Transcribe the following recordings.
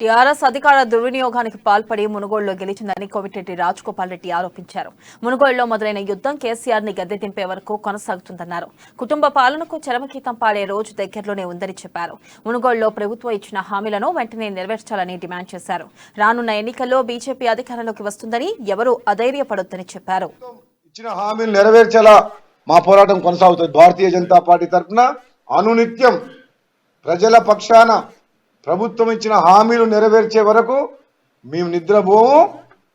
TRS అధికార దుర్వినియోగానికి పాల్పడి మునుగోడులో గెలిచిందని కోమటిరెడ్డి రాజగోపాల్ రెడ్డి ఆరోపించారు. మునుగోడులో మొదలైన యుద్ధం కేసీఆర్ ని గద్దె దింపే వరకు కొనసాగుతుందన్నారు. కుటుంబ పాలనకు చరమగీతం పాడే రోజు దగ్గరలోనే ఉందని చెప్పారు. మునుగోడులో ప్రభుత్వం ఇచ్చిన హామీలను వెంటనే నెరవేర్చాలని డిమాండ్ చేశారు. రానున్న ఎన్నికల్లో బీజేపీ అధికారంలోకి వస్తుందని ఎవరూ అధైర్యపడొద్దని చెప్పారు. ఇచ్చిన హామీలు నెరవేర్చేలా మా పోరాటం కొనసాగుతుంది. భారతీయ జనతా పార్టీ తరఫున అనునిత్యం ప్రజల పక్షాన ప్రభుత్వం ఇచ్చిన హామీలు నెరవేర్చే వరకు మేము నిద్రపోము.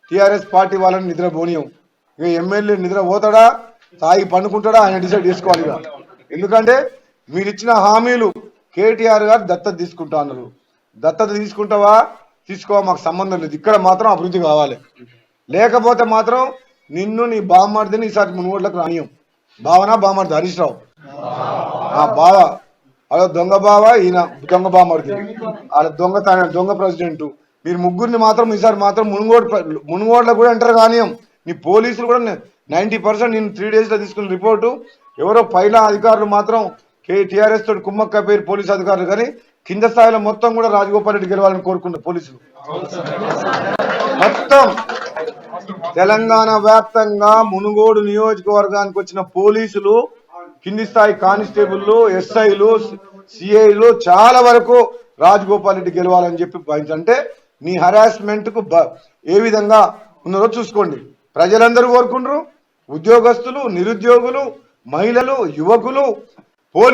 టీఆర్ఎస్ పార్టీ వాళ్ళని నిద్రపోనియం. ఇక ఎమ్మెల్యే నిద్రపోతాడా తాగి పండుకుంటాడా ఆయన డిసైడ్ చేసుకోవాలి. ఎందుకంటే మీరు ఇచ్చిన హామీలు కేటీఆర్ గారు దత్తత తీసుకుంటా అన్నారు. దత్తత తీసుకుంటావా తీసుకోవా మాకు సంబంధం లేదు. ఇక్కడ మాత్రం అభివృద్ధి కావాలి. లేకపోతే మాత్రం నిన్ను నీ బామ్మర్దిని ఈసారి మునుగోడ్లకు రానియం. బావనా బామ్మర్ది హరీష్ రావు బావ అలా దొంగ బావ, ఈయన దొంగ బామ్మర్ది, అలా దొంగ ప్రెసిడెంట్. మీరు ముగ్గురిని మాత్రం ఈసారి మాత్రం మునుగోడులో కూడా ఎంటర్ కానియం. నీ పోలీసులు కూడా 90% నేను 3 days లో తీసుకున్న రిపోర్టు ఎవరో పైన అధికారులు మాత్రం టీఆర్ఎస్ తోటి కుమ్మక్క పేరు పోలీసు అధికారులు, కానీ కింద స్థాయిలో మొత్తం కూడా రాజగోపాల్ రెడ్డి గెలవాలని కోరుకున్నారు పోలీసులు. మొత్తం తెలంగాణ వ్యాప్తంగా మునుగోడు నియోజకవర్గానికి వచ్చిన పోలీసులు, కింది స్థాయి కానిస్టేబుల్లు, ఎస్ఐలు, సిఐలు చాలా వరకు రాజగోపాల్ రెడ్డి గెలవాలని చెప్పి అంటే నీ హరాస్మెంట్ కు ఏ విధంగా ఉన్నారో చూసుకోండి. ప్రజలందరూ కోరుకుంటారు. ఉద్యోగస్తులు, నిరుద్యోగులు, మహిళలు, యువకులు, పోలీసు